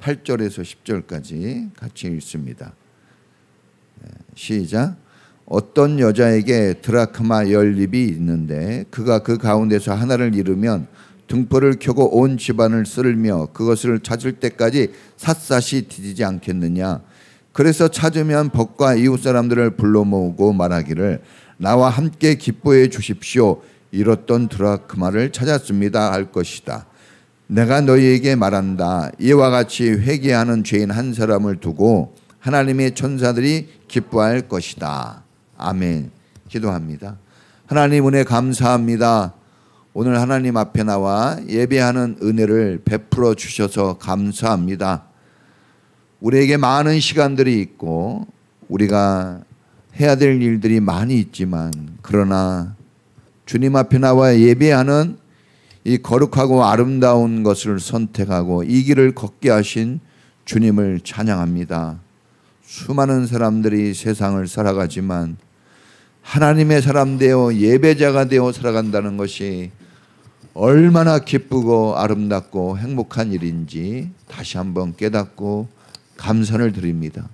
8절에서 10절까지 같이 읽습니다. 시작. 어떤 여자에게 드라크마 10립이 있는데 그가 그 가운데서 하나를 잃으면 등불을 켜고 온 집안을 쓸며 그것을 찾을 때까지 샅샅이 뒤지지 않겠느냐. 그래서 찾으면 벗과 이웃 사람들을 불러 모으고 말하기를 나와 함께 기뻐해 주십시오. 잃었던 드라크마를 찾았습니다 할 것이다. 내가 너희에게 말한다. 이와 같이 회개하는 죄인 한 사람을 두고 하나님의 천사들이 기뻐할 것이다. 아멘. 기도합니다. 하나님 은혜 감사합니다. 오늘 하나님 앞에 나와 예배하는 은혜를 베풀어 주셔서 감사합니다. 우리에게 많은 시간들이 있고 우리가 해야 될 일들이 많이 있지만 그러나 주님 앞에 나와 예배하는 이 거룩하고 아름다운 것을 선택하고 이 길을 걷게 하신 주님을 찬양합니다. 수많은 사람들이 세상을 살아가지만 하나님의 사람 되어 예배자가 되어 살아간다는 것이 얼마나 기쁘고 아름답고 행복한 일인지 다시 한번 깨닫고 감사를 드립니다.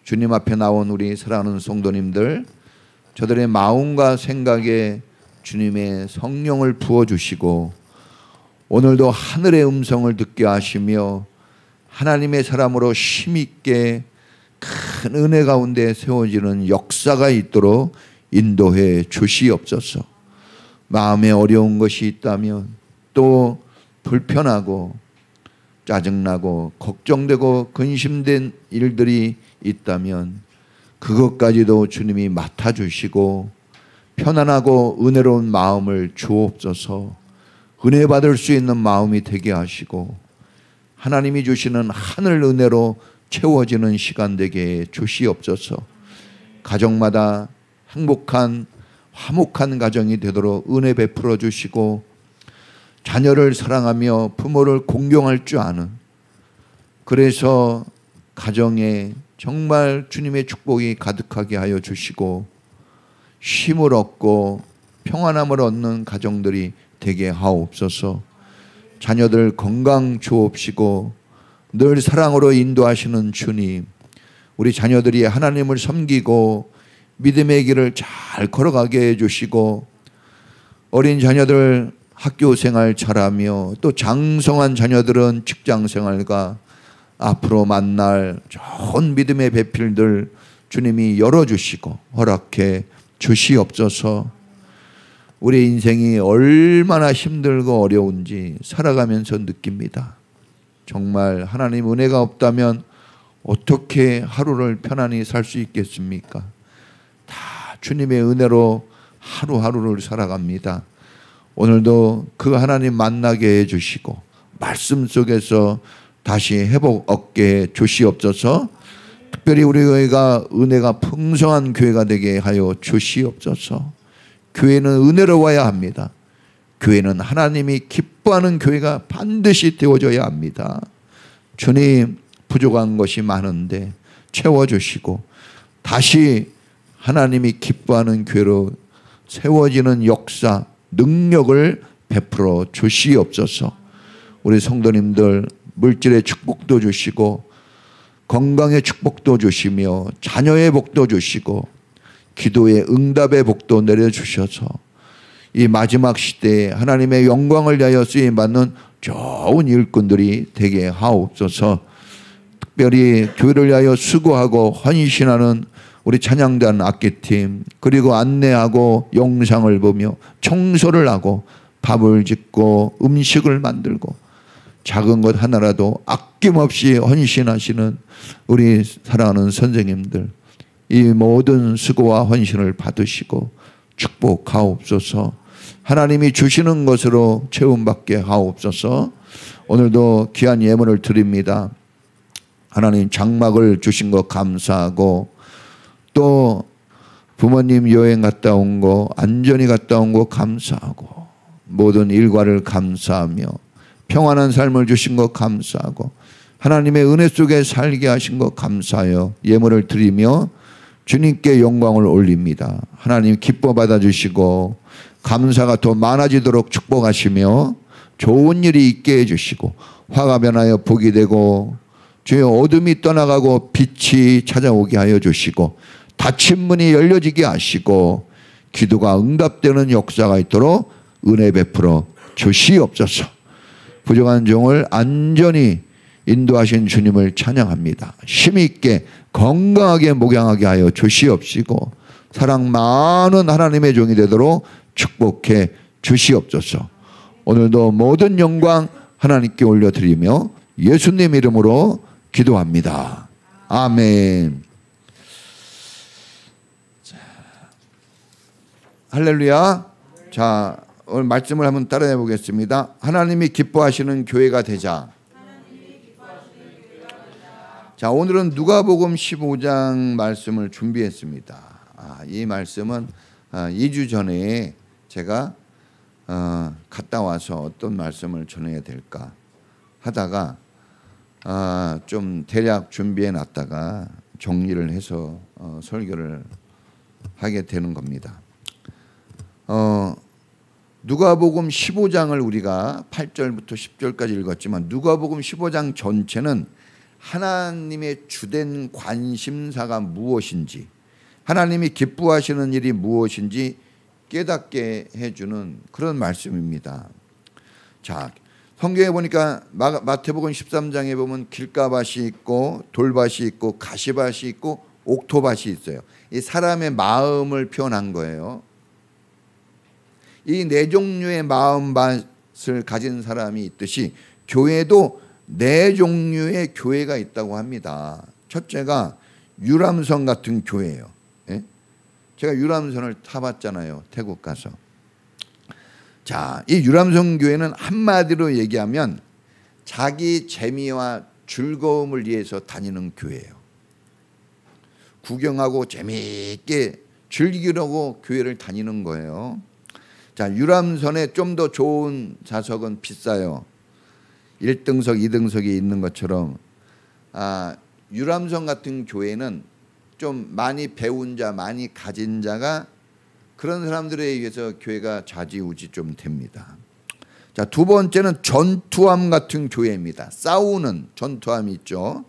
주님 앞에 나온 우리 사랑하는 성도님들, 저들의 마음과 생각에 주님의 성령을 부어주시고 오늘도 하늘의 음성을 듣게 하시며 하나님의 사람으로 힘있게 큰 은혜 가운데 세워지는 역사가 있도록 인도해 주시옵소서. 마음에 어려운 것이 있다면 또 불편하고 짜증나고 걱정되고 근심된 일들이 있다면 그것까지도 주님이 맡아주시고 편안하고 은혜로운 마음을 주옵소서. 은혜 받을 수 있는 마음이 되게 하시고 하나님이 주시는 하늘 은혜로 채워지는 시간 되게 주시옵소서. 가정마다 행복한 화목한 가정이 되도록 은혜 베풀어 주시고 자녀를 사랑하며 부모를 공경할 줄 아는, 그래서 가정에 정말 주님의 축복이 가득하게 하여 주시고 쉼을 얻고 평안함을 얻는 가정들이 되게 하옵소서. 자녀들 건강 주옵시고 늘 사랑으로 인도하시는 주님, 우리 자녀들이 하나님을 섬기고 믿음의 길을 잘 걸어가게 해주시고 어린 자녀들 학교 생활 잘하며 또 장성한 자녀들은 직장 생활과 앞으로 만날 좋은 믿음의 배필들 주님이 열어주시고 허락해 주시옵소서. 우리 인생이 얼마나 힘들고 어려운지 살아가면서 느낍니다. 정말 하나님 은혜가 없다면 어떻게 하루를 편안히 살 수 있겠습니까? 다 주님의 은혜로 하루하루를 살아갑니다. 오늘도 그 하나님 만나게 해주시고 말씀 속에서 다시 회복 얻게 해 주시옵소서. 특별히 우리가 은혜가 풍성한 교회가 되게 하여 주시옵소서. 교회는 은혜로워야 합니다. 교회는 하나님이 기뻐하는 교회가 반드시 되어져야 합니다. 주님, 부족한 것이 많은데 채워주시고 다시 하나님이 기뻐하는 교회로 세워지는 역사, 능력을 베풀어 주시옵소서. 우리 성도님들 물질의 축복도 주시고 건강의 축복도 주시며 자녀의 복도 주시고 기도의 응답의 복도 내려주셔서 이 마지막 시대에 하나님의 영광을 위하여 쓰임받는 좋은 일꾼들이 되게 하옵소서. 특별히 교회를 위하여 수고하고 헌신하는 우리 찬양단 악기팀, 그리고 안내하고 영상을 보며 청소를 하고 밥을 짓고 음식을 만들고 작은 것 하나라도 아낌없이 헌신하시는 우리 사랑하는 선생님들, 이 모든 수고와 헌신을 받으시고 축복하옵소서. 하나님이 주시는 것으로 채움받게 하옵소서. 오늘도 귀한 예물을 드립니다. 하나님 장막을 주신 것 감사하고 또 부모님 여행 갔다 온 거 안전히 갔다 온 거 감사하고 모든 일과를 감사하며 평안한 삶을 주신 것 감사하고 하나님의 은혜 속에 살게 하신 것 감사하여 예물을 드리며 주님께 영광을 올립니다. 하나님 기뻐 받아주시고 감사가 더 많아지도록 축복하시며 좋은 일이 있게 해주시고 화가 변하여 복이 되고 주여 어둠이 떠나가고 빛이 찾아오게 하여 주시고 닫힌 문이 열려지게 하시고 기도가 응답되는 역사가 있도록 은혜 베풀어 주시옵소서. 부족한 종을 안전히 인도하신 주님을 찬양합니다. 힘있게 건강하게 목양하게 하여 주시옵시고 사랑 많은 하나님의 종이 되도록 축복해 주시옵소서. 오늘도 모든 영광 하나님께 올려드리며 예수님 이름으로 기도합니다. 아멘. 할렐루야. 자, 오늘 말씀을 한번 따라해 보겠습니다. 하나님이 기뻐하시는 교회가 되자. 자, 오늘은 누가복음 15장 말씀을 준비했습니다. 이 말씀은 2주 전에 제가 갔다 와서 어떤 말씀을 전해야 될까 하다가 좀 대략 준비해 놨다가 정리를 해서 설교를 하게 되는 겁니다. 누가복음 15장을 우리가 8절부터 10절까지 읽었지만 누가복음 15장 전체는 하나님의 주된 관심사가 무엇인지, 하나님이 기뻐하시는 일이 무엇인지 깨닫게 해주는 그런 말씀입니다. 자, 성경에 보니까 마태복음 13장에 보면 길가밭이 있고 돌밭이 있고 가시밭이 있고 옥토밭이 있어요. 이 사람의 마음을 표현한 거예요. 이 네 종류의 마음밭을 가진 사람이 있듯이 교회도 네 종류의 교회가 있다고 합니다. 첫째가 유람선 같은 교회예요. 예? 제가 유람선을 타봤잖아요. 태국 가서. 자, 이 유람선 교회는 한마디로 얘기하면 자기 재미와 즐거움을 위해서 다니는 교회예요. 구경하고 재미있게 즐기려고 교회를 다니는 거예요. 자, 유람선에 좀 더 좋은 좌석은 비싸요. 1등석, 2등석이 있는 것처럼 유람선 같은 교회는 좀 많이 배운 자, 많이 가진 자가 그런 사람들에 의해서 교회가 좌지우지 좀 됩니다. 자, 두 번째는 전투함 같은 교회입니다. 싸우는 전투함이 있죠.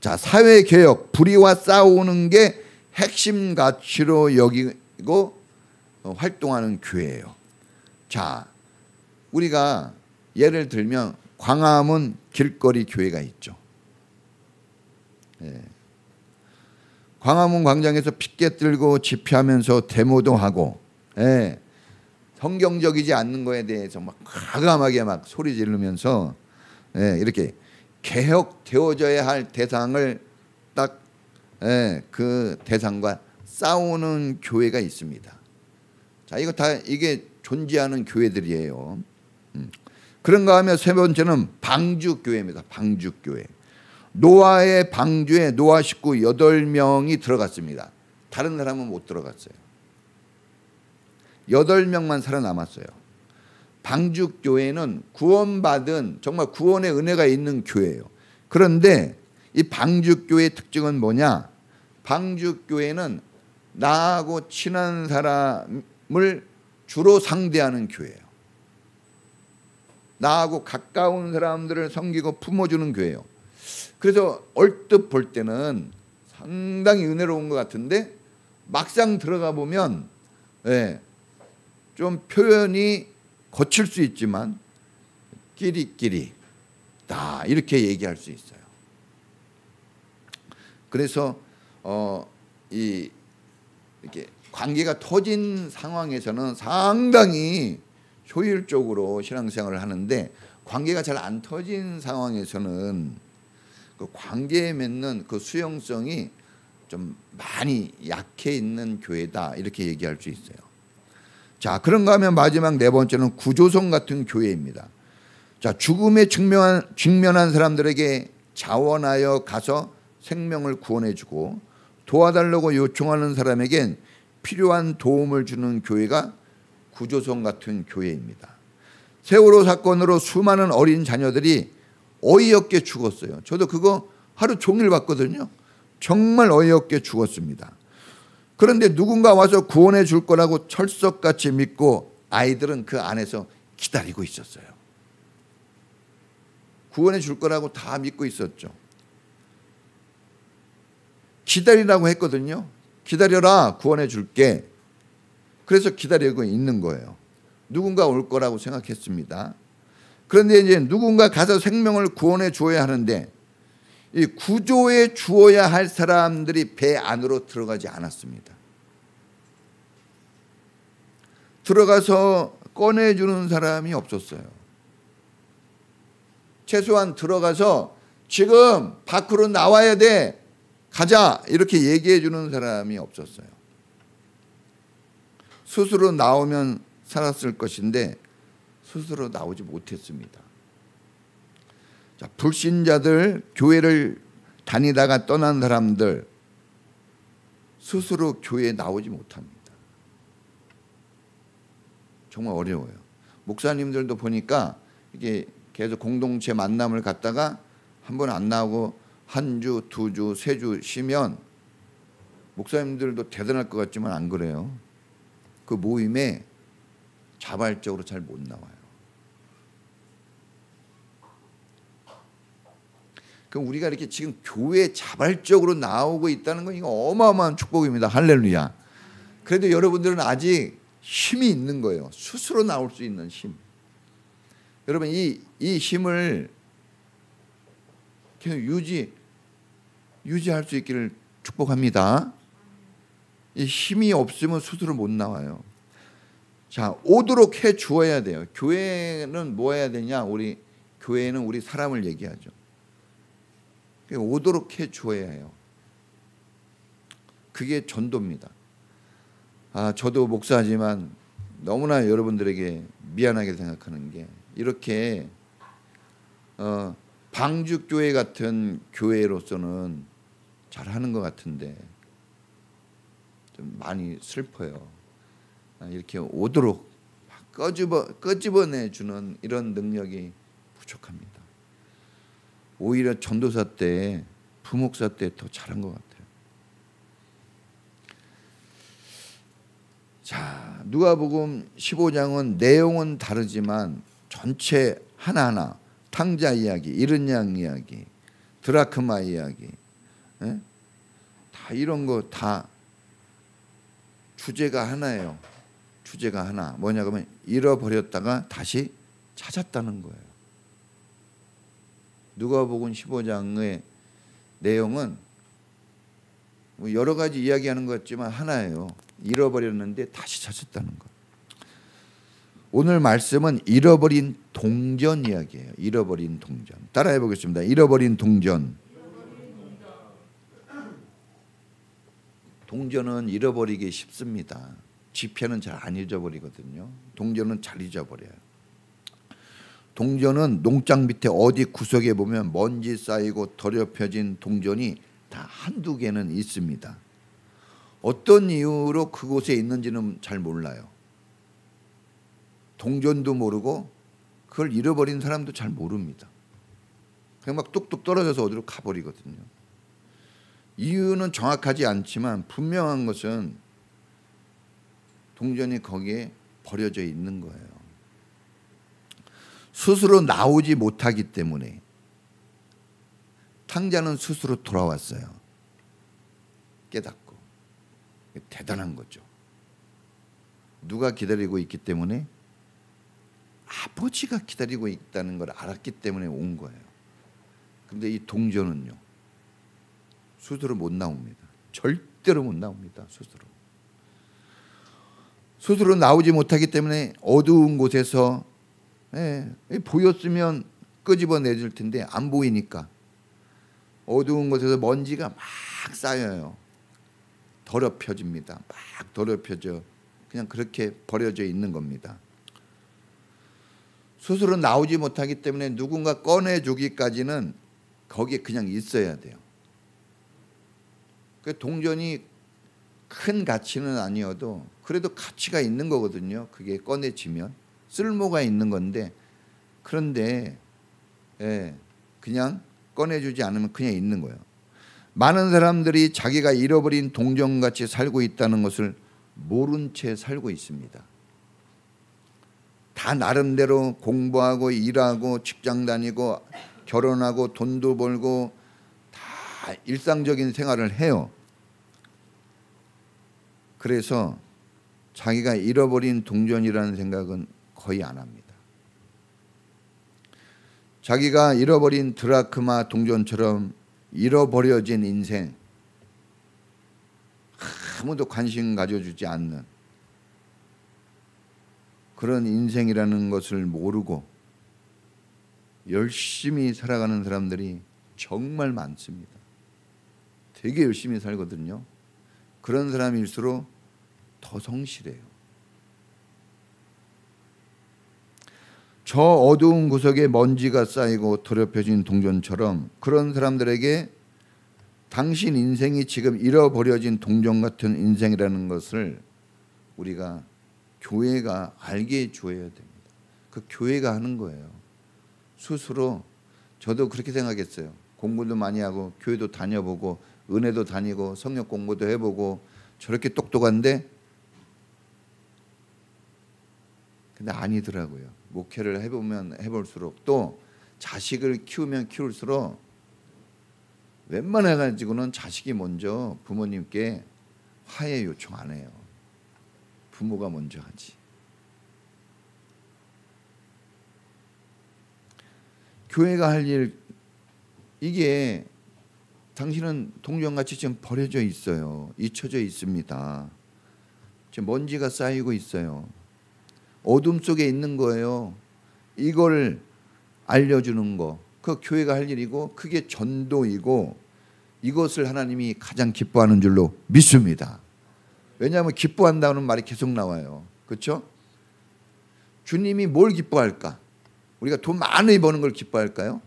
자, 사회개혁, 불의와 싸우는 게 핵심 가치로 여기고 활동하는 교회예요. 자, 우리가 예를 들면 광화문 길거리 교회가 있죠. 예. 광화문 광장에서 피켓 들고 집회하면서 데모도 하고, 예. 성경적이지 않는 거에 대해서 막 과감하게 막 소리 지르면서, 예. 이렇게 개혁되어져야 할 대상을 딱, 예. 그 대상과 싸우는 교회가 있습니다. 자, 이거 다 이게 존재하는 교회들이에요. 그런가 하면 세 번째는 방주교회입니다. 방주교회. 노아의 방주에 노아 식구 8명이 들어갔습니다. 다른 사람은 못 들어갔어요. 8명만 살아남았어요. 방주교회는 구원받은 정말 구원의 은혜가 있는 교회예요. 그런데 이 방주교회의 특징은 뭐냐? 방주교회는 나하고 친한 사람을 주로 상대하는 교회예요. 나하고 가까운 사람들을 섬기고 품어주는 교회예요. 그래서 얼뜻 볼 때는 상당히 은혜로운 것 같은데 막상 들어가 보면, 예, 좀 표현이 거칠 수 있지만 끼리끼리 다 이렇게 얘기할 수 있어요. 그래서 이렇게 관계가 터진 상황에서는 상당히 효율적으로 신앙생활을 하는데 관계가 잘 안 터진 상황에서는 그 관계에 맺는 그 수용성이 좀 많이 약해 있는 교회다, 이렇게 얘기할 수 있어요. 자, 그런가 하면 마지막 네 번째는 구조선 같은 교회입니다. 자, 죽음에 직면한 사람들에게 자원하여 가서 생명을 구원해주고 도와달라고 요청하는 사람에겐 필요한 도움을 주는 교회가 구조선 같은 교회입니다. 세월호 사건으로 수많은 어린 자녀들이 어이없게 죽었어요. 저도 그거 하루 종일 봤거든요. 정말 어이없게 죽었습니다. 그런데 누군가 와서 구원해 줄 거라고 철석같이 믿고 아이들은 그 안에서 기다리고 있었어요. 구원해 줄 거라고 다 믿고 있었죠. 기다리라고 했거든요. 기다려라, 구원해 줄게. 그래서 기다리고 있는 거예요. 누군가 올 거라고 생각했습니다. 그런데 이제 누군가 가서 생명을 구원해 주어야 하는데 이 구조해 주어야 할 사람들이 배 안으로 들어가지 않았습니다. 들어가서 꺼내주는 사람이 없었어요. 최소한 들어가서 지금 밖으로 나와야 돼, 가자, 이렇게 얘기해 주는 사람이 없었어요. 스스로 나오면 살았을 것인데 스스로 나오지 못했습니다. 자, 불신자들, 교회를 다니다가 떠난 사람들 스스로 교회에 나오지 못합니다. 정말 어려워요. 목사님들도 보니까 이게 계속 공동체 만남을 갖다가 한 번 안 나오고 한 주, 두 주, 세 주 쉬면 목사님들도 대단할 것 같지만 안 그래요. 그 모임에 자발적으로 잘 못 나와요. 그럼 우리가 이렇게 지금 교회에 자발적으로 나오고 있다는 건 이거 어마어마한 축복입니다. 할렐루야. 그래도 여러분들은 아직 힘이 있는 거예요. 스스로 나올 수 있는 힘. 여러분 이 힘을 계속 유지할 수 있기를 축복합니다. 이 힘이 없으면 스스로 못 나와요. 자, 오도록 해 주어야 돼요. 교회는 뭐 해야 되냐? 교회는 우리 사람을 얘기하죠. 오도록 해 주어야 해요. 그게 전도입니다. 저도 목사지만 너무나 여러분들에게 미안하게 생각하는 게 이렇게 방주교회 같은 교회로서는 잘하는 것 같은데 좀 많이 슬퍼요. 이렇게 오도록 끄집어내주는 이런 능력이 부족합니다. 오히려 전도사 때, 부목사 때 더 잘한 것 같아요. 자, 누가복음 15장은 내용은 다르지만 전체 하나하나 탕자 이야기, 잃은 양 이야기, 드라크마 이야기, 다 이런 거 다 주제가 하나예요. 주제가 하나. 뭐냐 그러면 잃어버렸다가 다시 찾았다는 거예요. 누가복음 15장의 내용은 뭐 여러 가지 이야기하는 것 같지만 하나예요. 잃어버렸는데 다시 찾았다는 것. 오늘 말씀은 잃어버린 동전 이야기예요. 잃어버린 동전. 따라해 보겠습니다. 잃어버린 동전. 동전은 잃어버리기 쉽습니다. 지폐는 잘 안 잊어버리거든요. 동전은 잘 잊어버려요. 동전은 농장 밑에 어디 구석에 보면 먼지 쌓이고 더럽혀진 동전이 다 한두 개는 있습니다. 어떤 이유로 그곳에 있는지는 잘 몰라요. 동전도 모르고 그걸 잃어버린 사람도 잘 모릅니다. 그냥 막 뚝뚝 떨어져서 어디로 가버리거든요. 이유는 정확하지 않지만 분명한 것은 동전이 거기에 버려져 있는 거예요. 스스로 나오지 못하기 때문에 탕자는 스스로 돌아왔어요. 깨닫고. 대단한 거죠. 누가 기다리고 있기 때문에? 아버지가 기다리고 있다는 걸 알았기 때문에 온 거예요. 그런데 이 동전은요, 스스로 못 나옵니다. 절대로 못 나옵니다. 스스로 나오지 못하기 때문에 어두운 곳에서 보였으면 끄집어내줄 텐데 안 보이니까 어두운 곳에서 먼지가 막 쌓여요. 더럽혀집니다. 막 더럽혀져. 그냥 그렇게 버려져 있는 겁니다. 스스로 나오지 못하기 때문에 누군가 꺼내주기까지는 거기에 그냥 있어야 돼요. 그 동전이 큰 가치는 아니어도 그래도 가치가 있는 거거든요. 그게 꺼내지면 쓸모가 있는 건데, 그런데 그냥 꺼내주지 않으면 그냥 있는 거예요. 많은 사람들이 자기가 잃어버린 동전같이 살고 있다는 것을 모른 채 살고 있습니다. 다 나름대로 공부하고 일하고 직장 다니고 결혼하고 돈도 벌고 다 일상적인 생활을 해요. 그래서 자기가 잃어버린 동전이라는 생각은 거의 안 합니다. 자기가 잃어버린 드라크마 동전처럼 잃어버려진 인생, 아무도 관심 가져주지 않는 그런 인생이라는 것을 모르고 열심히 살아가는 사람들이 정말 많습니다. 되게 열심히 살거든요. 그런 사람일수록 더 성실해요. 저 어두운 구석에 먼지가 쌓이고 더럽혀진 동전처럼 그런 사람들에게 당신 인생이 지금 잃어버려진 동전 같은 인생이라는 것을 우리가 교회가 알게 해줘야 됩니다. 그 교회가 하는 거예요. 스스로. 저도 그렇게 생각했어요. 공부도 많이 하고 교회도 다녀보고 은혜도 다니고 성역 공부도 해보고 저렇게 똑똑한데 근데 아니더라고요. 목회를 해보면 해볼수록 또 자식을 키우면 키울수록 웬만해가지고는 자식이 먼저 부모님께 화해 요청 안 해요. 부모가 먼저 하지. 교회가 할 일, 이게 당신은 동전같이 지금 버려져 있어요. 잊혀져 있습니다. 지금 먼지가 쌓이고 있어요. 어둠 속에 있는 거예요. 이걸 알려주는 거, 그 교회가 할 일이고 그게 전도이고 이것을 하나님이 가장 기뻐하는 줄로 믿습니다. 왜냐하면 기뻐한다는 말이 계속 나와요. 그렇죠? 주님이 뭘 기뻐할까? 우리가 돈 많이 버는 걸 기뻐할까요?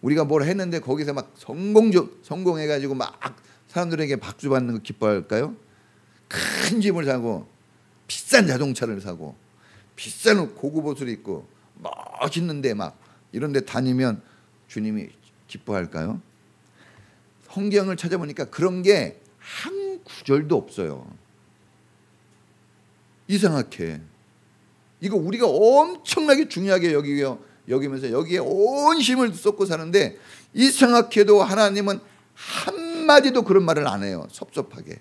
우리가 뭘 했는데 거기서 막 성공해가지고 막 사람들에게 박수 받는 거 기뻐할까요? 큰 집을 사고 비싼 자동차를 사고 비싼 고급 옷을 입고 멋있는데 막 이런 데 다니면 주님이 기뻐할까요? 성경을 찾아보니까 그런 게 한 구절도 없어요. 이상하게. 이거 우리가 엄청나게 중요하게 여기면서 여기에 온 힘을 쏟고 사는데 이상하게도 하나님은 한마디도 그런 말을 안 해요. 섭섭하게.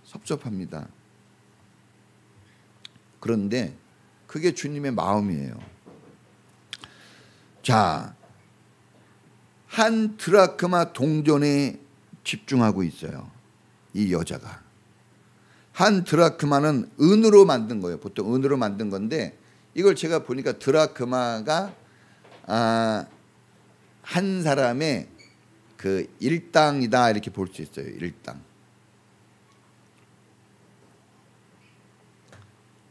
섭섭합니다. 그런데 그게 주님의 마음이에요. 자, 한 드라크마 동전에 집중하고 있어요. 이 여자가. 한 드라크마는 은으로 만든 거예요. 보통 은으로 만든 건데 이걸 제가 보니까 드라크마가 한 사람의 그 일당이다 이렇게 볼 수 있어요. 일당.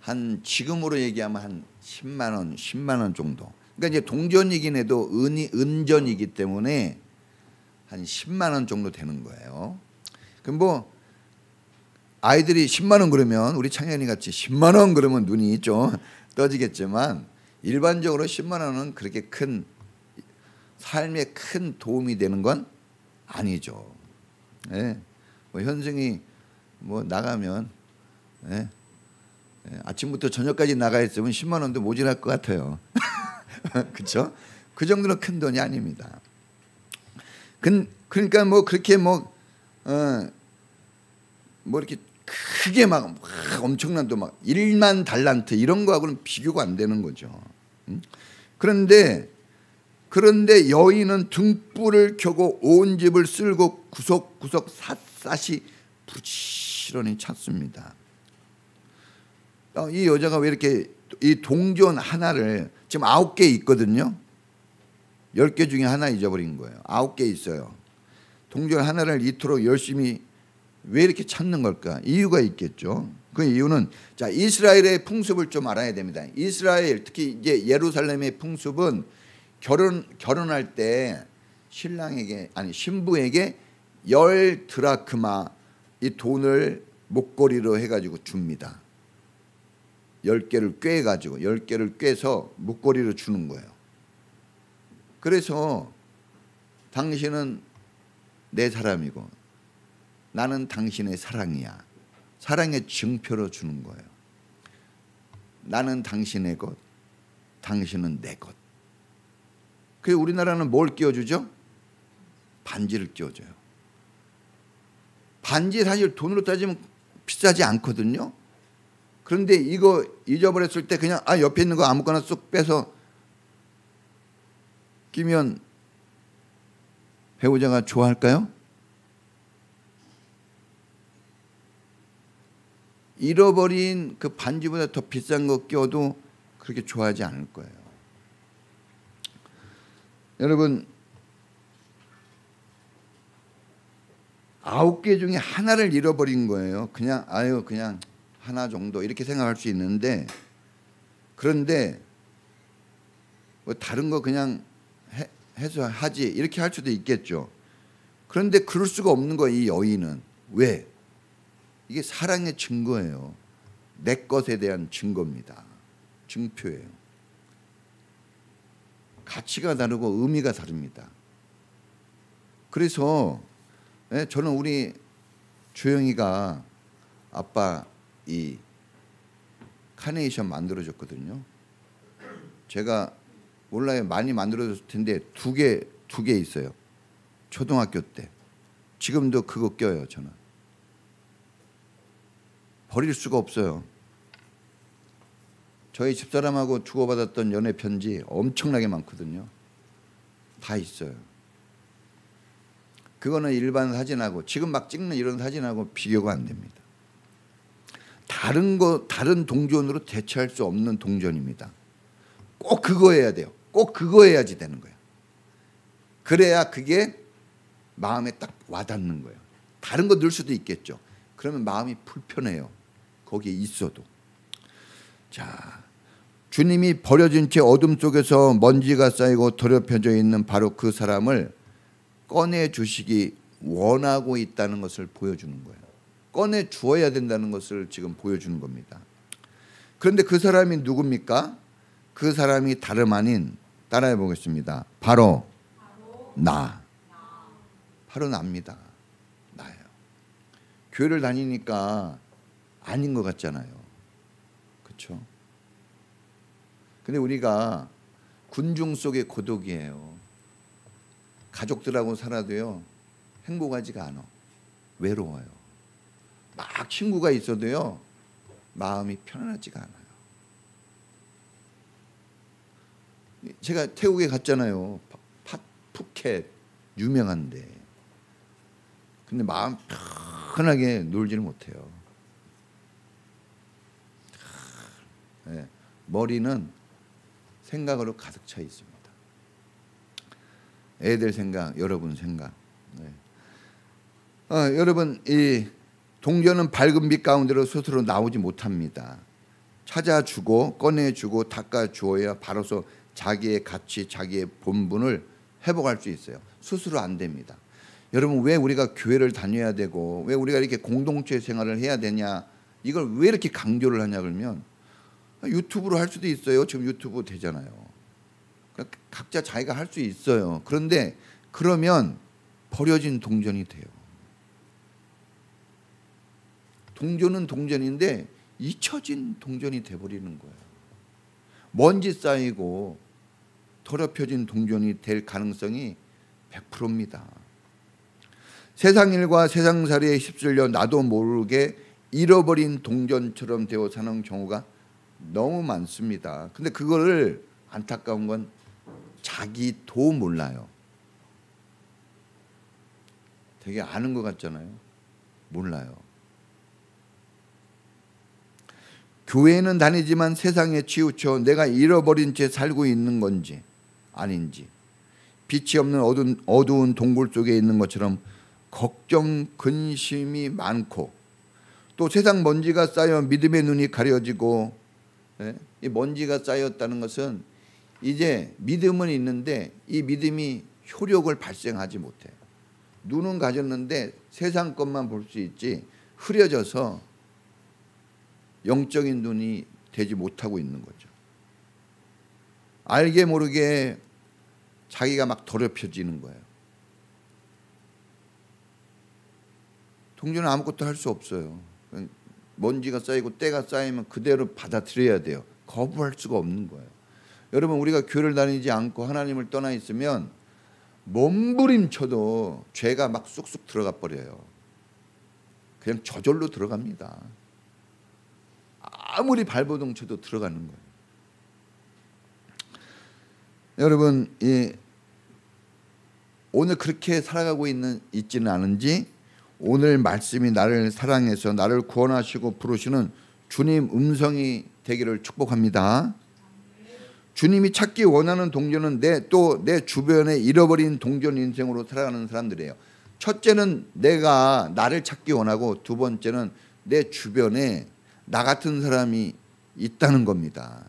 한 지금으로 얘기하면 한 10만 원 정도. 그러니까 이제 동전이긴 해도 은전이기 때문에 한 10만 원 정도 되는 거예요. 그럼 뭐 아이들이 10만 원 그러면 우리 창현이 같이 10만 원 그러면 눈이 좀 떠지겠지만 일반적으로 10만 원은 그렇게 큰 삶에 큰 도움이 되는 건 아니죠. 예. 뭐 현승이 뭐 나가면 예. 아침부터 저녁까지 나가 있으면 10만 원도 모자랄 것 같아요. 그렇죠? 그 정도는 큰 돈이 아닙니다. 그러니까 뭐 그렇게 뭐 이렇게 크게 막 엄청난 돈 막 1만 달란트 이런 거하고는 비교가 안 되는 거죠. 그런데 여인은 등불을 켜고 온 집을 쓸고 구석구석 샅샅이 부지런히 찾습니다. 이 여자가 왜 이렇게 이 동전 하나를 지금 9개 있거든요. 10개 중에 하나 잊어버린 거예요. 9개 있어요. 동전 하나를 이토록 열심히 왜 이렇게 찾는 걸까? 이유가 있겠죠. 그 이유는 자 이스라엘의 풍습을 좀 알아야 됩니다. 이스라엘 특히 이제 예루살렘의 풍습은 결혼할 때 신부에게 10 드라크마 이 돈을 목걸이로 해가지고 줍니다. 10개를 꿰가지고 10개를 꿰서 목걸이로 주는 거예요. 그래서 당신은 내 사람이고 나는 당신의 사랑이야. 사랑의 증표로 주는 거예요. 나는 당신의 것, 당신은 내 것. 그래서 우리나라는 뭘 끼워주죠? 반지를 끼워줘요. 반지 사실 돈으로 따지면 비싸지 않거든요. 그런데 이거 잊어버렸을 때 그냥 옆에 있는 거 아무거나 쏙 빼서 끼면 배우자가 좋아할까요? 잃어버린 그 반지보다 더 비싼 거 껴도 그렇게 좋아하지 않을 거예요. 여러분, 9개 중에 하나를 잃어버린 거예요. 그냥 그냥 하나 정도 이렇게 생각할 수 있는데, 그런데 뭐 다른 거 그냥 해서 하지 이렇게 할 수도 있겠죠. 그런데 그럴 수가 없는 거예요. 이 여인은. 왜? 이게 사랑의 증거예요. 내 것에 대한 증거입니다. 증표예요. 가치가 다르고 의미가 다릅니다. 그래서 저는 우리 주영이가 아빠 이 카네이션 만들어줬거든요. 제가 몰라요. 많이 만들어줬을 텐데 두 개 있어요. 초등학교 때. 지금도 그거 껴요. 저는. 버릴 수가 없어요. 저희 집사람하고 주고받았던 연애 편지 엄청나게 많거든요. 다 있어요. 그거는 일반 사진하고 지금 막 찍는 이런 사진하고 비교가 안 됩니다. 다른 동전으로 대체할 수 없는 동전입니다. 꼭 그거 해야 돼요. 꼭 그거 해야지 되는 거예요. 그래야 그게 마음에 딱 와닿는 거예요. 다른 거 넣을 수도 있겠죠. 그러면 마음이 불편해요. 거기에 있어도. 자, 주님이 버려진 채 어둠 속에서 먼지가 쌓이고 더럽혀져 있는 바로 그 사람을 꺼내 주시기 원하고 있다는 것을 보여주는 거예요. 꺼내 주어야 된다는 것을 지금 보여주는 겁니다. 그런데 그 사람이 누굽니까? 그 사람이 다름 아닌, 따라해 보겠습니다. 바로 나. 바로 납니다. 나예요. 교회를 다니니까 아닌 것 같잖아요. 그렇죠? 근데 우리가 군중 속의 고독이에요. 가족들하고 살아도요 행복하지가 않아. 외로워요. 막 친구가 있어도요 마음이 편안하지가 않아요. 제가 태국에 갔잖아요. 푸켓 유명한데. 근데 마음 편하게 놀지를 못해요. 네. 머리는 생각으로 가득 차 있습니다. 애들 생각, 여러분 생각. 네. 여러분, 이 동전은 밝은 빛 가운데로 스스로 나오지 못합니다. 찾아주고 꺼내주고 닦아주어야 바로서 자기의 가치, 자기의 본분을 회복할 수 있어요. 스스로 안 됩니다. 여러분, 왜 우리가 교회를 다녀야 되고 왜 우리가 이렇게 공동체 생활을 해야 되냐, 이걸 왜 이렇게 강조를 하냐 그러면 유튜브로 할 수도 있어요. 지금 유튜브 되잖아요. 그러니까 각자 자기가 할 수 있어요. 그런데 그러면 버려진 동전이 돼요. 동전은 동전인데 잊혀진 동전이 돼버리는 거예요. 먼지 쌓이고 더럽혀진 동전이 될 가능성이 100%입니다. 세상 일과 세상살이에 휩쓸려 나도 모르게 잃어버린 동전처럼 되어 사는 경우가 너무 많습니다. 근데 그거를 안타까운 건 자기도 몰라요. 되게 아는 것 같잖아요. 몰라요. 교회는 다니지만 세상에 치우쳐 내가 잃어버린 채 살고 있는 건지 아닌지, 빛이 없는 어두운 동굴 속에 있는 것처럼 걱정, 근심이 많고, 또 세상 먼지가 쌓여 믿음의 눈이 가려지고, 이 먼지가 쌓였다는 것은 이제 믿음은 있는데 이 믿음이 효력을 발생하지 못해요. 눈은 가졌는데 세상 것만 볼 수 있지 흐려져서 영적인 눈이 되지 못하고 있는 거죠. 알게 모르게 자기가 막 더럽혀지는 거예요. 동전은 아무것도 할 수 없어요. 먼지가 쌓이고 때가 쌓이면 그대로 받아들여야 돼요. 거부할 수가 없는 거예요. 여러분, 우리가 교회를 다니지 않고 하나님을 떠나 있으면 몸부림쳐도 죄가 막 쑥쑥 들어가 버려요. 그냥 저절로 들어갑니다. 아무리 발버둥 쳐도 들어가는 거예요. 여러분, 오늘 그렇게 살아가고 있지는 않은지 오늘 말씀이 나를 사랑해서 나를 구원하시고 부르시는 주님 음성이 되기를 축복합니다. 주님이 찾기 원하는 동전은 내 주변에 잃어버린 동전 인생으로 살아가는 사람들이에요. 첫째는 내가 나를 찾기 원하고, 두 번째는 내 주변에 나 같은 사람이 있다는 겁니다.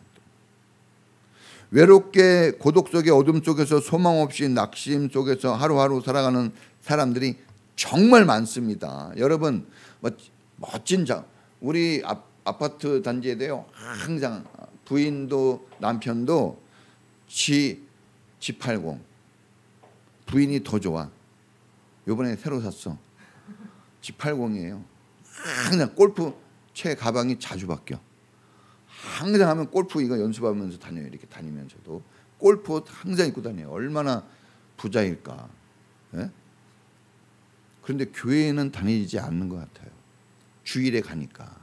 외롭게 고독 속에 어둠 속에서 소망 없이 낙심 속에서 하루하루 살아가는 사람들이 정말 많습니다. 여러분, 멋진 우리 아파트 단지에 대해 항상 부인도 남편도 G80 부인이 더 좋아. 요번에 새로 샀어. G80이에요. 항상 골프 채 가방이 자주 바뀌어. 항상 하면 골프 이거 연습하면서 다녀요. 이렇게 다니면서도 골프 옷 항상 입고 다녀요. 얼마나 부자일까. 예? 그런데 교회에는 다니지 않는 것 같아요. 주일에 가니까.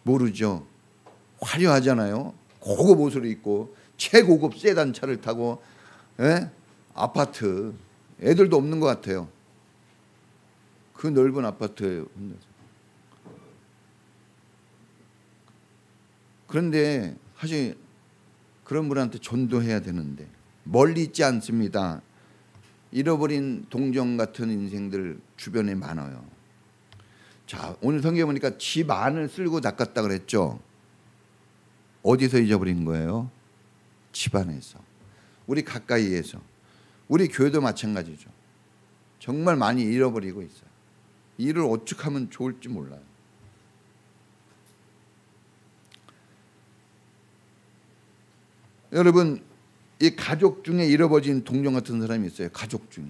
모르죠. 화려하잖아요. 고급 옷을 입고 최고급 세단 차를 타고, 예? 아파트 애들도 없는 것 같아요. 그 넓은 아파트에. 그런데 사실 그런 분한테 전도해야 되는데 멀리 있지 않습니다. 잃어버린 동전 같은 인생들 주변에 많아요. 자, 오늘 성경에 보니까 집 안을 쓸고 닦았다 그랬죠. 어디서 잊어버린 거예요? 집 안에서. 우리 가까이에서. 우리 교회도 마찬가지죠. 정말 많이 잃어버리고 있어요. 일을 어떻게 하면 좋을지 몰라요. 여러분, 이 가족 중에 잃어버린 동전 같은 사람이 있어요. 가족 중에.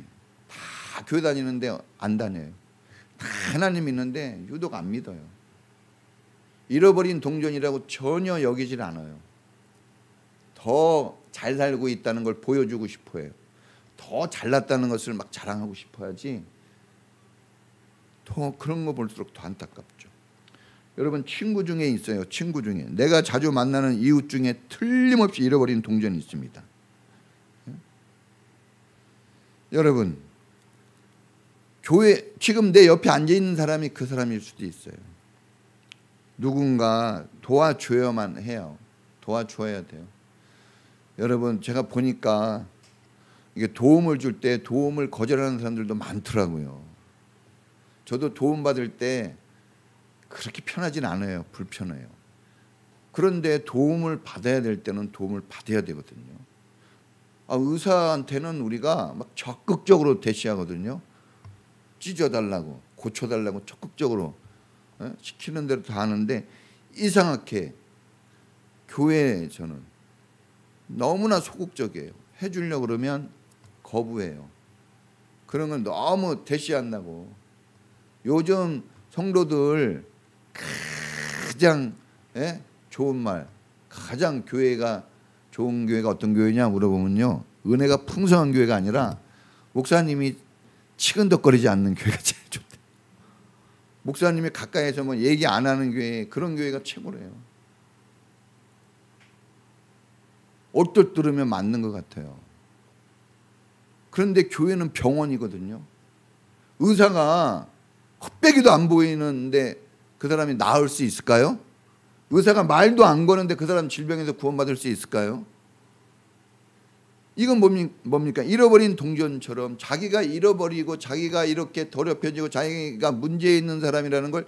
다 교회 다니는데 안 다녀요. 다 하나님 믿는데 유독 안 믿어요. 잃어버린 동전이라고 전혀 여기질 않아요. 더 잘 살고 있다는 걸 보여주고 싶어요. 더 잘났다는 것을 막 자랑하고 싶어야지. 더 그런 거 볼수록 더 안타깝죠. 여러분, 친구 중에 있어요. 친구 중에 내가 자주 만나는 이웃 중에 틀림없이 잃어버린 동전이 있습니다. 여러분, 교회 지금 내 옆에 앉아 있는 사람이 그 사람일 수도 있어요. 누군가 도와줘야만 해요. 도와줘야 돼요. 여러분, 제가 보니까 이게 도움을 줄 때 도움을 거절하는 사람들도 많더라고요. 저도 도움 받을 때 그렇게 편하진 않아요. 불편해요. 그런데 도움을 받아야 될 때는 도움을 받아야 되거든요. 의사한테는 우리가 막 적극적으로 대시하거든요. 찢어달라고, 고쳐달라고 적극적으로 시키는 대로 다 하는데, 이상하게 교회에서는 너무나 소극적이에요. 해주려고 그러면 거부해요. 그런 걸 너무 대시한다고. 요즘 성도들 가장 좋은 말, 가장 교회가 좋은 교회가 어떤 교회냐 물어보면요, 은혜가 풍성한 교회가 아니라 목사님이 치근덕거리지 않는 교회가 제일 좋대. 목사님이 가까이에서 뭐 얘기 안 하는 교회, 그런 교회가 최고래요. 얼떨 들으면 맞는 것 같아요. 그런데 교회는 병원이거든요. 의사가 헛배기도 안 보이는데 그 사람이 나을 수 있을까요? 의사가 말도 안 거는데 그 사람 질병에서 구원받을 수 있을까요? 이건 뭡니까? 잃어버린 동전처럼 자기가 잃어버리고 자기가 이렇게 더럽혀지고 자기가 문제 있는 사람이라는 걸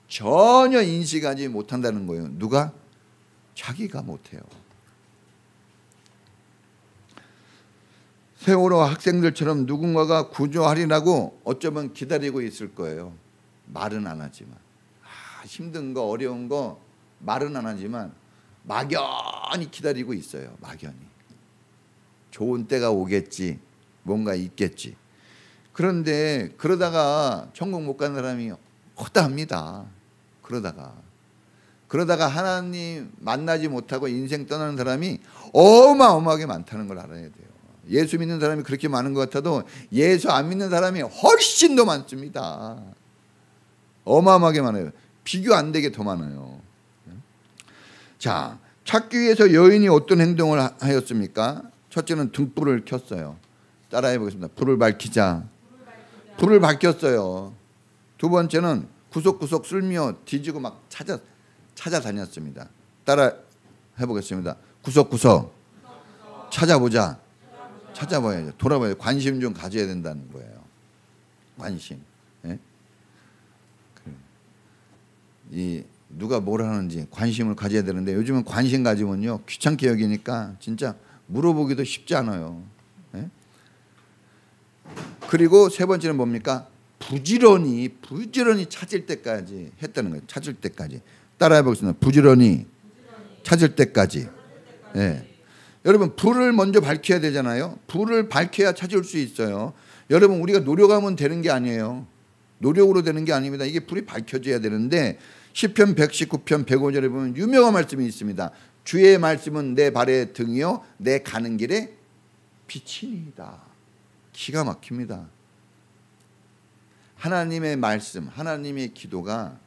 전혀 인식하지 못한다는 거예요. 누가? 자기가 못해요. 세월호 학생들처럼 누군가가 구조하리라고 어쩌면 기다리고 있을 거예요. 말은 안 하지만. 힘든 거 어려운 거 말은 안 하지만 막연히 기다리고 있어요. 막연히. 좋은 때가 오겠지. 뭔가 있겠지. 그런데 그러다가 천국 못 간 사람이 허다합니다. 그러다가 하나님 만나지 못하고 인생 떠나는 사람이 어마어마하게 많다는 걸 알아야 돼요. 예수 믿는 사람이 그렇게 많은 것 같아도 예수 안 믿는 사람이 훨씬 더 많습니다. 어마어마하게 많아요. 비교 안 되게 더 많아요. 자, 찾기 위해서 여인이 어떤 행동을 하였습니까? 첫째는 등불을 켰어요. 따라해 보겠습니다. 불을 밝히자. 불을 밝혔어요. 두 번째는 구석구석 쓸며 뒤지고 막 찾아다녔습니다. 따라해 보겠습니다. 구석구석 찾아보자. 찾아봐야죠. 돌아봐야죠. 관심 좀 가져야 된다는 거예요. 관심. 예? 이 누가 뭘 하는지 관심을 가져야 되는데 요즘은 관심 가지면요 귀찮게 여기니까 진짜 물어보기도 쉽지 않아요. 예? 그리고 세 번째는 뭡니까? 부지런히 찾을 때까지 했다는 거예요. 찾을 때까지. 따라해 보겠습니다. 부지런히 찾을 때까지. 예. 여러분 불을 먼저 밝혀야 되잖아요. 불을 밝혀야 찾을 수 있어요. 여러분 우리가 노력하면 되는 게 아니에요. 노력으로 되는 게 아닙니다. 이게 불이 밝혀져야 되는데 시편 119편 105절에 보면 유명한 말씀이 있습니다. 주의 말씀은 내 발의 등이요 내 가는 길에 빛이니이다. 기가 막힙니다. 하나님의 말씀, 하나님의 기도가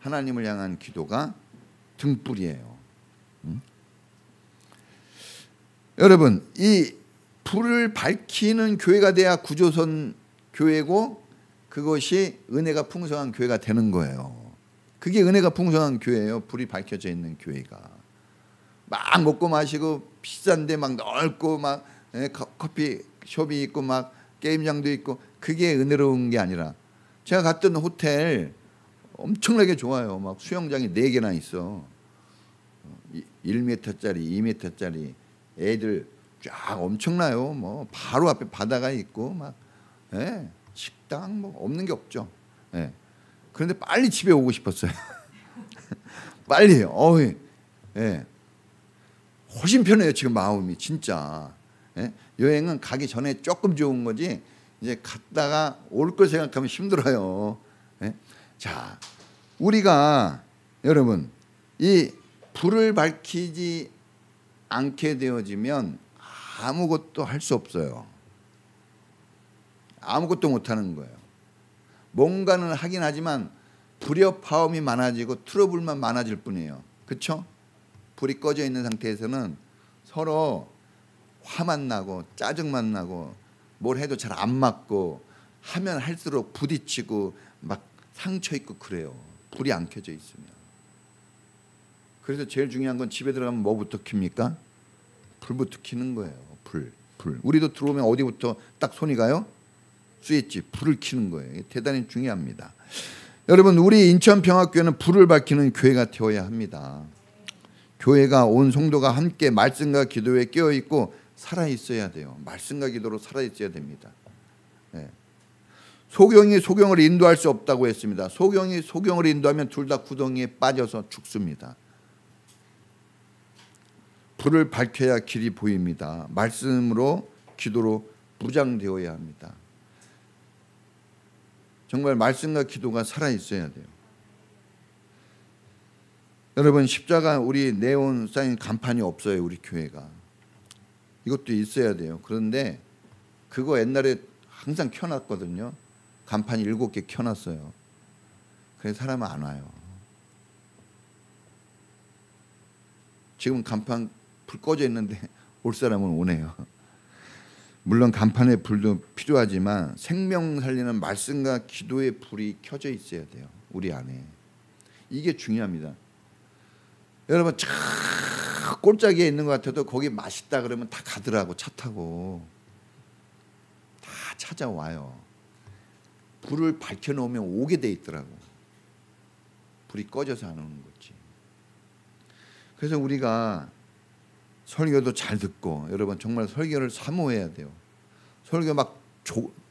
하나님을 향한 기도가 등불이에요. 여러분 이 불을 밝히는 교회가 돼야 구조선 교회고 그것이 은혜가 풍성한 교회가 되는 거예요. 그게 은혜가 풍성한 교회예요. 불이 밝혀져 있는 교회가. 막 먹고 마시고 비싼데 막 넓고 막 커피숍이 있고 막 게임장도 있고 그게 은혜로운 게 아니라 제가 갔던 호텔 엄청나게 좋아요. 막 수영장이 4개나 있어. 1m짜리 2m짜리 애들 쫙 엄청나요. 뭐 바로 앞에 바다가 있고 막 식당 뭐 없는 게 없죠. 그런데 빨리 집에 오고 싶었어요. 빨리. 훨씬 편해요. 지금 마음이 진짜. 여행은 가기 전에 조금 좋은 거지 이제 갔다가 올 걸 생각하면 힘들어요. 자, 우리가 여러분 이 불을 밝히지 않게 되어지면 아무것도 할 수 없어요. 아무것도 못하는 거예요. 뭔가는 하긴 하지만 불협화음이 많아지고 트러블만 많아질 뿐이에요. 그렇죠? 불이 꺼져 있는 상태에서는 서로 화만 나고 짜증만 나고 뭘 해도 잘 안 맞고 하면 할수록 부딪히고 막 상처 있고 그래요. 불이 안 켜져 있으면. 그래서 제일 중요한 건 집에 들어가면 뭐부터 켭니까? 불부터 켜는 거예요. 불. 우리도 들어오면 어디부터 딱 손이 가요? 스위치, 불을 켜는 거예요. 대단히 중요합니다. 여러분 우리 인천평화교회는 불을 밝히는 교회가 되어야 합니다. 교회가 온 성도가 함께 말씀과 기도에 깨어 있고 살아 있어야 돼요. 말씀과 기도로 살아 있어야 됩니다. 소경이 소경을 인도할 수 없다고 했습니다. 소경이 소경을 인도하면 둘 다 구덩이에 빠져서 죽습니다. 불을 밝혀야 길이 보입니다. 말씀으로 기도로 무장되어야 합니다. 정말 말씀과 기도가 살아 있어야 돼요. 여러분 십자가 우리 네온 사인 간판이 없어요. 우리 교회가. 이것도 있어야 돼요. 그런데 그거 옛날에 항상 켜놨거든요. 간판이 7개 켜놨어요. 그래서 사람은 안 와요. 지금 간판 불 꺼져 있는데 올 사람은 오네요. 물론 간판의 불도 필요하지만 생명 살리는 말씀과 기도의 불이 켜져 있어야 돼요. 우리 안에. 이게 중요합니다. 여러분 저 꼴짝이에 있는 것 같아도 거기 맛있다 그러면 다 가더라고. 차 타고 다 찾아와요. 불을 밝혀놓으면 오게 돼 있더라고. 불이 꺼져서 안 오는 거지. 그래서 우리가 설교도 잘 듣고 여러분 정말 설교를 사모해야 돼요. 설교 막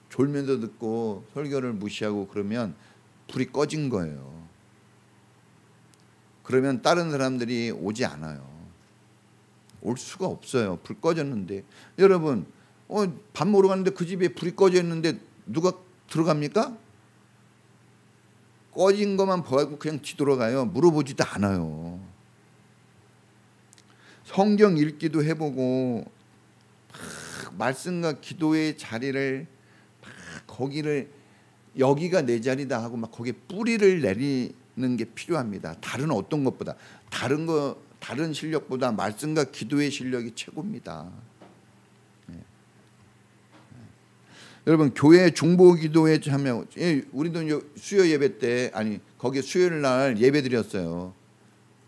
졸면서 듣고 설교를 무시하고 그러면 불이 꺼진 거예요. 그러면 다른 사람들이 오지 않아요. 올 수가 없어요. 불 꺼졌는데. 여러분 밥 먹으러 갔는데 그 집에 불이 꺼져 있는데 누가 들어갑니까? 꺼진 것만 보고 그냥 뒤돌아가요. 물어보지도 않아요. 성경 읽기도 해보고 막 말씀과 기도의 자리를 막 거기를 여기가 내 자리다 하고 막 거기에 뿌리를 내리는 게 필요합니다. 다른 어떤 것보다 다른 실력보다 말씀과 기도의 실력이 최고입니다. 여러분 교회 중보기도에 참여. 우리도 수요 예배 때 거기 수요일 날 예배 드렸어요.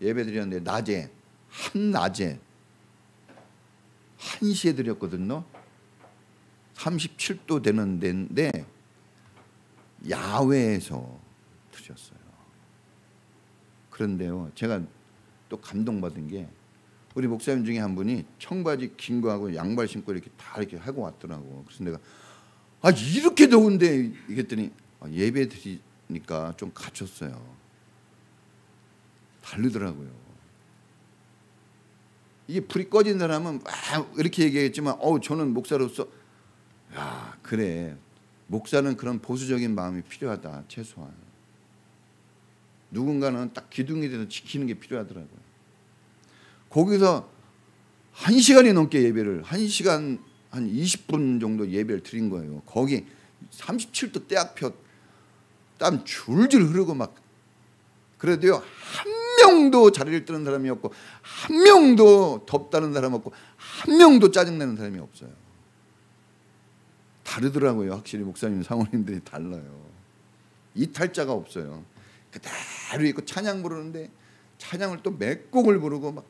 예배 드렸는데 낮에 한낮에 1시에 드렸거든요. 37도 되는 데인데 야외에서 드렸어요. 그런데요, 제가 또 감동받은 게 우리 목사님 중에 한 분이 청바지 긴 거 하고 양발 신고 이렇게 다 이렇게 하고 왔더라고. 그래서 내가 이렇게 더운데 이랬더니 예배 드리니까 좀 갇혔어요. 다르더라고요. 이게 불이 꺼진 사람은 이렇게 얘기했지만 저는 목사로서 그래, 목사는 그런 보수적인 마음이 필요하다. 최소한 누군가는 딱 기둥이 돼서 지키는 게 필요하더라고요. 거기서 1시간이 넘게 예배를 1시간 한 20분 정도 예배를 드린 거예요. 거기 37도 떼학볕 땀 줄줄 흐르고 막 그래도요 한 명도 자리를 뜨는 사람이 없고 한 명도 덥다는 사람 없고 한 명도 짜증내는 사람이 없어요. 다르더라고요. 확실히 목사님 사모님들이 달라요. 이탈자가 없어요. 그대로 있고 찬양 부르는데 찬양을 또 몇 곡을 부르고 막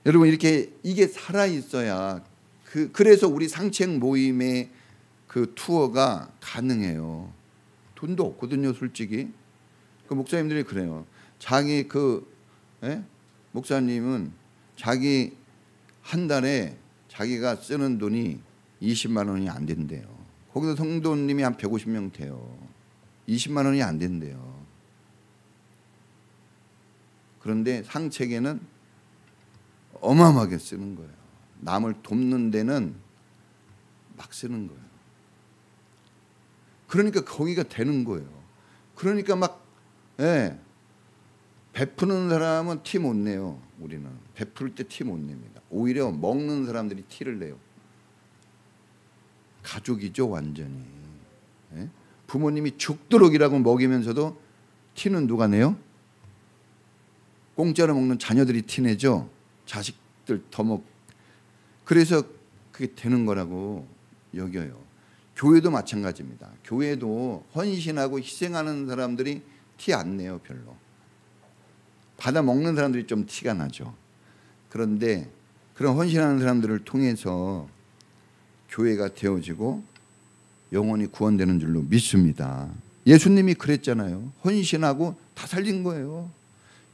여러분 이게 살아 있어야 그래서 우리 상책 모임의 그 투어가 가능해요. 돈도 없거든요, 솔직히. 그 목사님들이 그래요. 자기 목사님은 자기 한 달에 자기가 쓰는 돈이 20만 원이 안 된대요. 거기서 성도님이 한 150명 돼요. 20만 원이 안 된대요. 그런데 상책에는 어마어마하게 쓰는 거예요. 남을 돕는 데는 막 쓰는 거예요. 그러니까 거기가 되는 거예요. 그러니까 막 베푸는 사람은 티 못 내요. 우리는 베풀 때 티 못 냅니다. 오히려 먹는 사람들이 티를 내요. 가족이죠, 완전히. 부모님이 죽도록이라고 먹이면서도 티는 누가 내요? 공짜로 먹는 자녀들이 티 내죠. 자식들 더 먹. 그래서 그게 되는 거라고 여겨요. 교회도 마찬가지입니다. 교회도 헌신하고 희생하는 사람들이 티 안 내요, 별로. 받아 먹는 사람들이 좀 티가 나죠. 그런데 그런 헌신하는 사람들을 통해서 교회가 되어지고 영혼이 구원되는 줄로 믿습니다. 예수님이 그랬잖아요. 헌신하고 다 살린 거예요.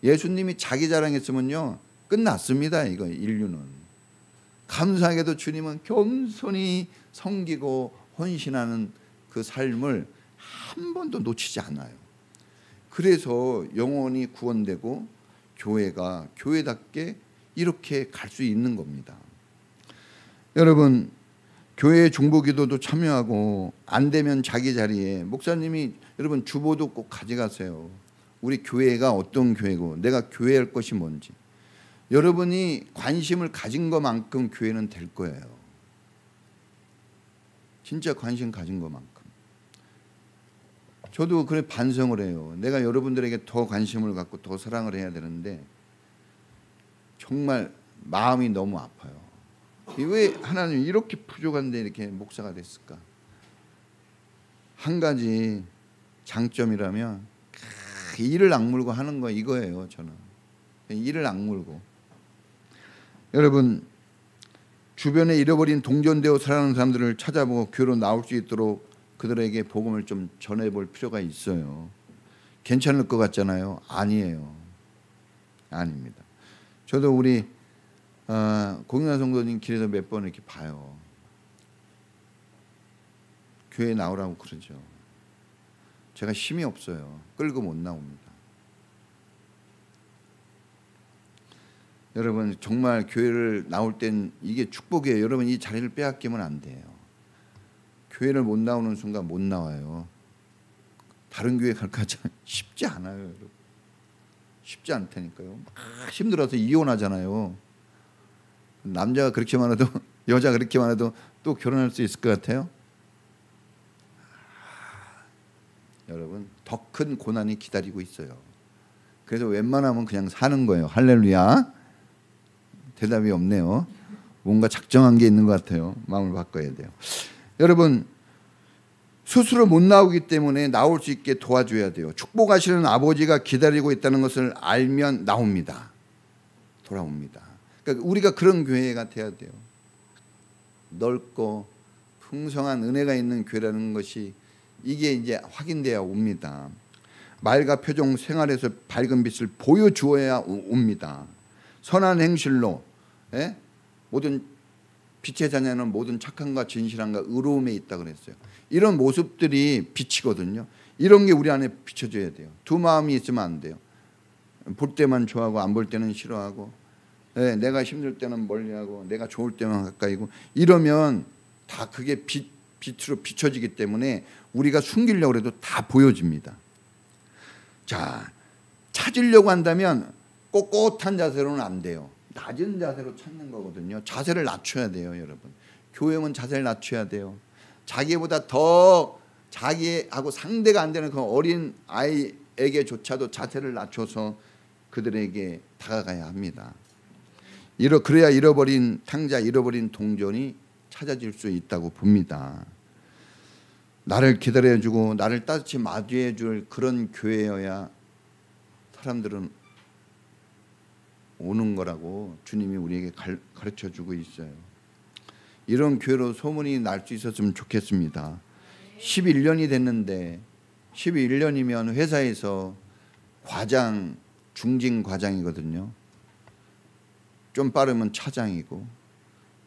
예수님이 자기 자랑했으면요 끝났습니다. 이거 인류는. 감사하게도 주님은 겸손히 섬기고 헌신하는 그 삶을 한 번도 놓치지 않아요. 그래서 영혼이 구원되고 교회가 교회답게 이렇게 갈 수 있는 겁니다. 여러분, 교회 중보기도도 참여하고 안 되면 자기 자리에 목사님이 여러분 주보도 꼭 가져가세요. 우리 교회가 어떤 교회고 내가 교회할 것이 뭔지. 여러분이 관심을 가진 것만큼 교회는 될 거예요. 진짜 관심 가진 것만큼. 저도 그래 반성을 해요. 내가 여러분들에게 더 관심을 갖고 더 사랑을 해야 되는데 정말 마음이 너무 아파요. 왜 하나님 이렇게 부족한데 이렇게 목사가 됐을까? 한 가지 장점이라면 이를 악물고 하는 거 이거예요. 저는 이를 악물고. 여러분, 주변에 잃어버린 동전되어 살아가는 사람들을 찾아보고 교회로 나올 수 있도록 그들에게 복음을 좀 전해볼 필요가 있어요. 괜찮을 것 같잖아요. 아니에요. 아닙니다. 저도 우리 공연한 성도님 길에서 몇 번 이렇게 봐요. 교회 나오라고 그러죠. 제가 힘이 없어요. 끌고 못 나옵니다. 여러분 정말 교회를 나올 땐 이게 축복이에요. 여러분 이 자리를 빼앗기면 안 돼요. 교회를 못 나오는 순간 못 나와요. 다른 교회 갈까 쉽지 않아요. 여러분. 쉽지 않다니까요. 막 힘들어서 이혼하잖아요. 남자가 그렇게 많아도 여자 그렇게 많아도 또 결혼할 수 있을 것 같아요? 여러분 더 큰 고난이 기다리고 있어요. 그래서 웬만하면 그냥 사는 거예요. 할렐루야. 대답이 없네요. 뭔가 작정한 게 있는 것 같아요. 마음을 바꿔야 돼요. 여러분 스스로 못 나오기 때문에 나올 수 있게 도와줘야 돼요. 축복하시는 아버지가 기다리고 있다는 것을 알면 나옵니다. 돌아옵니다. 그러니까 우리가 그런 교회가 돼야 돼요. 넓고 풍성한 은혜가 있는 교회라는 것이 이게 이제 확인돼야 옵니다. 말과 표정 생활에서 밝은 빛을 보여주어야 옵니다. 선한 행실로 모든 빛의 자녀는 모든 착함과 진실함과 의로움에 있다 그랬어요. 이런 모습들이 빛이거든요. 이런 게 우리 안에 비춰져야 돼요. 두 마음이 있으면 안 돼요. 볼 때만 좋아하고 안 볼 때는 싫어하고, 내가 힘들 때는 멀리하고 내가 좋을 때만 가까이고, 이러면 다 그게 빛으로 비춰지기 때문에 우리가 숨기려고 해도 다 보여집니다. 자, 찾으려고 한다면 꼿꼿한 자세로는 안 돼요. 낮은 자세로 찾는 거거든요. 자세를 낮춰야 돼요, 여러분. 교회는 자세를 낮춰야 돼요. 자기보다 더 자기하고 상대가 안 되는 그 어린 아이에게조차도 자세를 낮춰서 그들에게 다가가야 합니다. 그래야 잃어버린 탕자, 잃어버린 동전이 찾아질 수 있다고 봅니다. 나를 기다려주고 나를 따뜻히 맞이해줄 그런 교회여야 사람들은 오는 거라고 주님이 우리에게 가르쳐주고 있어요. 이런 교회로 소문이 날 수 있었으면 좋겠습니다. 11년이 됐는데 11년이면 회사에서 과장, 중진 과장이거든요. 좀 빠르면 차장이고,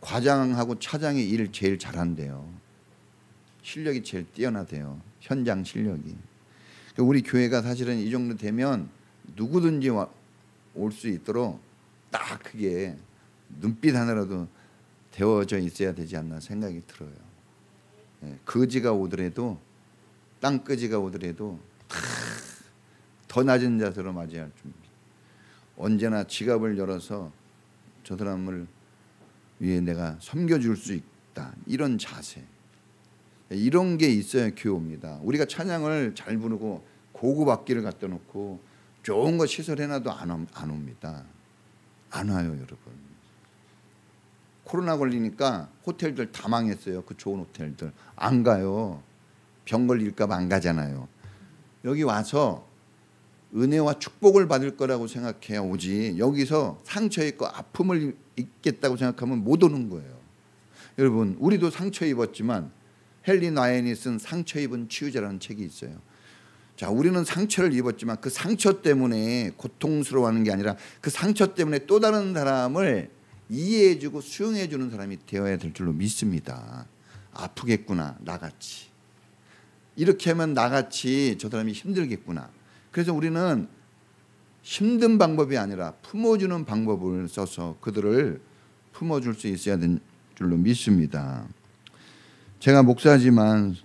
과장하고 차장이 일 제일 잘한대요. 실력이 제일 뛰어나대요. 현장 실력이. 우리 교회가 사실은 이 정도 되면 누구든지 올 수 있도록 딱 그게 눈빛 하나라도 데워져 있어야 되지 않나 생각이 들어요. 거지가 오더라도, 땅거지가 오더라도 더 낮은 자세로 맞이할 준비. 언제나 지갑을 열어서 저 사람을 위해 내가 섬겨줄 수 있다. 이런 자세. 이런 게 있어야 교회 옵니다. 우리가 찬양을 잘 부르고 고급 악기를 갖다 놓고 좋은 거 시설해놔도 안 옵니다. 안 와요, 여러분. 코로나 걸리니까 호텔들 다 망했어요. 그 좋은 호텔들 안 가요. 병 걸릴까 봐 안 가잖아요. 여기 와서 은혜와 축복을 받을 거라고 생각해야 오지, 여기서 상처 입고 아픔을 입겠다고 생각하면 못 오는 거예요. 여러분, 우리도 상처 입었지만 헨리 나인이 쓴 상처 입은 치유자라는 책이 있어요. 자, 우리는 상처를 입었지만 그 상처 때문에 고통스러워하는 게 아니라 그 상처 때문에 또 다른 사람을 이해해주고 수용해주는 사람이 되어야 될 줄로 믿습니다. 아프겠구나, 나같이. 이렇게 하면 나같이 저 사람이 힘들겠구나. 그래서 우리는 힘든 방법이 아니라 품어주는 방법을 써서 그들을 품어줄 수 있어야 될 줄로 믿습니다. 제가 목사지만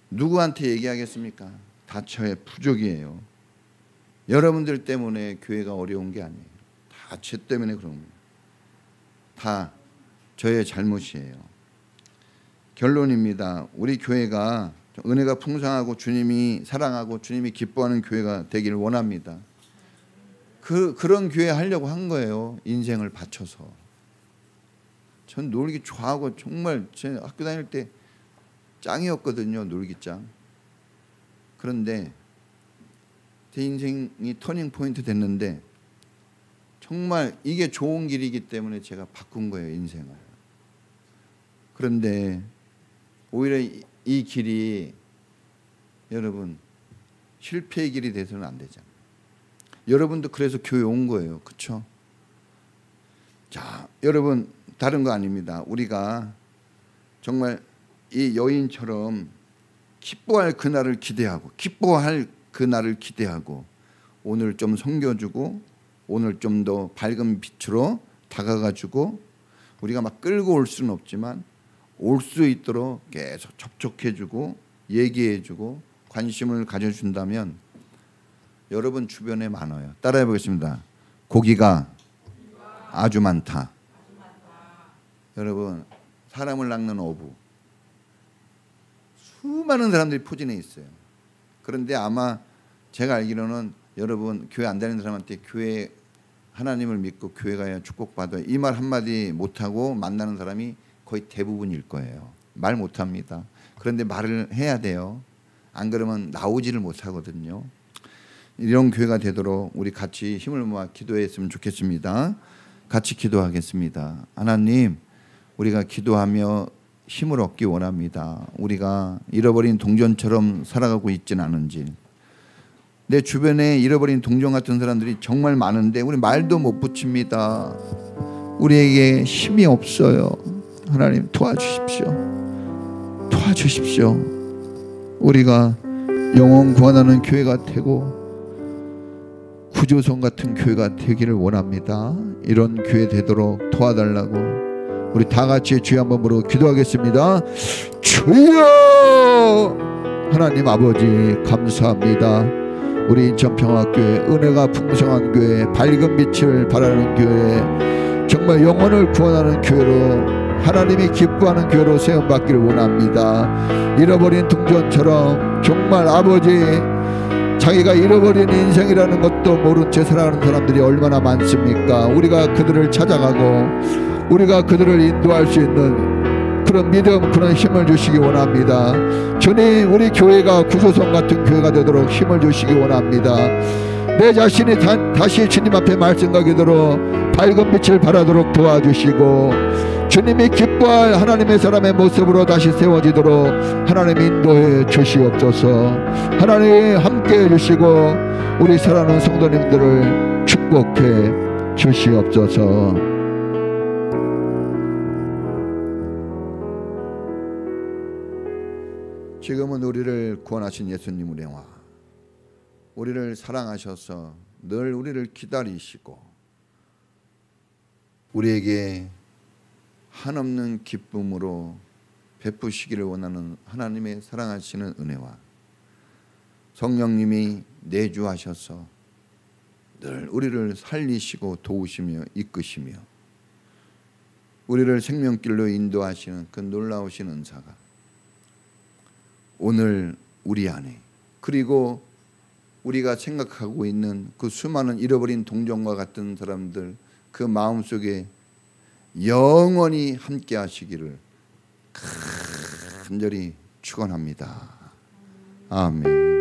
누구한테 얘기하겠습니까? 다 저의 부족이에요. 여러분들 때문에 교회가 어려운 게 아니에요. 다 제 때문에 그런 거예요. 다 저의 잘못이에요. 결론입니다. 우리 교회가 은혜가 풍성하고 주님이 사랑하고 주님이 기뻐하는 교회가 되기를 원합니다. 그런 교회 하려고 한 거예요. 인생을 바쳐서. 전 놀기 좋아하고 정말 제 학교 다닐 때 짱이었거든요. 놀기짱. 그런데 제 인생이 터닝 포인트 됐는데 정말 이게 좋은 길이기 때문에 제가 바꾼 거예요, 인생을. 그런데 오히려 이 길이 여러분 실패의 길이 돼서는 안 되잖아요. 여러분도 그래서 교회 온 거예요. 그렇죠? 자, 여러분 다른 거 아닙니다. 우리가 정말 이 여인처럼 기뻐할 그날을 기대하고 오늘 좀 섬겨주고 오늘 좀 더 밝은 빛으로 다가가지고 우리가 막 끌고 올 수는 없지만 올 수 있도록 계속 접촉해주고 얘기해주고 관심을 가져준다면 여러분 주변에 많아요. 따라해 보겠습니다. 고기가 아주 많다. 여러분, 사람을 낚는 어부, 수많은 사람들이 포진해 있어요. 그런데 아마 제가 알기로는 여러분 교회 안 다니는 사람한테 교회 하나님을 믿고 교회 가야 축복받아 이 말 한마디 못하고 만나는 사람이 거의 대부분일 거예요. 말 못합니다. 그런데 말을 해야 돼요. 안 그러면 나오지를 못하거든요. 이런 교회가 되도록 우리 같이 힘을 모아 기도했으면 좋겠습니다. 같이 기도하겠습니다. 하나님, 우리가 기도하며 힘을 얻기 원합니다. 우리가 잃어버린 동전처럼 살아가고 있지는 않은지. 내 주변에 잃어버린 동전 같은 사람들이 정말 많은데 우리 말도 못 붙입니다. 우리에게 힘이 없어요. 하나님 도와주십시오. 도와주십시오. 우리가 영혼 구원하는 교회가 되고 구조선 같은 교회가 되기를 원합니다. 이런 교회 되도록 도와달라고 우리 다 같이 주여 한번 부르고 기도하겠습니다. 주여! 하나님 아버지 감사합니다. 우리 인천평화교회 은혜가 풍성한 교회, 밝은 빛을 발하는 교회, 정말 영혼을 구원하는 교회로 하나님이 기뻐하는 교회로 세움받기를 원합니다. 잃어버린 동전처럼 정말 아버지 자기가 잃어버린 인생이라는 것도 모른 채 살아가는 사람들이 얼마나 많습니까? 우리가 그들을 찾아가고 우리가 그들을 인도할 수 있는 그런 믿음, 그런 힘을 주시기 원합니다. 주님, 우리 교회가 구조선 같은 교회가 되도록 힘을 주시기 원합니다. 내 자신이 다시 주님 앞에 말씀하게 되도록 밝은 빛을 발하도록 도와주시고 주님이 기뻐할 하나님의 사람의 모습으로 다시 세워지도록 하나님 인도해 주시옵소서. 하나님 함께해 주시고 우리 사랑하는 성도님들을 축복해 주시옵소서. 지금은 우리를 구원하신 예수님 은혜와 우리를 사랑하셔서 늘 우리를 기다리시고 우리에게 한없는 기쁨으로 베푸시기를 원하는 하나님의 사랑하시는 은혜와 성령님이 내주하셔서 늘 우리를 살리시고 도우시며 이끄시며 우리를 생명길로 인도하시는 그 놀라우신 은사가 오늘 우리 안에 그리고 우리가 생각하고 있는 그 수많은 잃어버린 동정과 같은 사람들 그 마음속에 영원히 함께 하시기를 간절히 축원합니다. 아멘.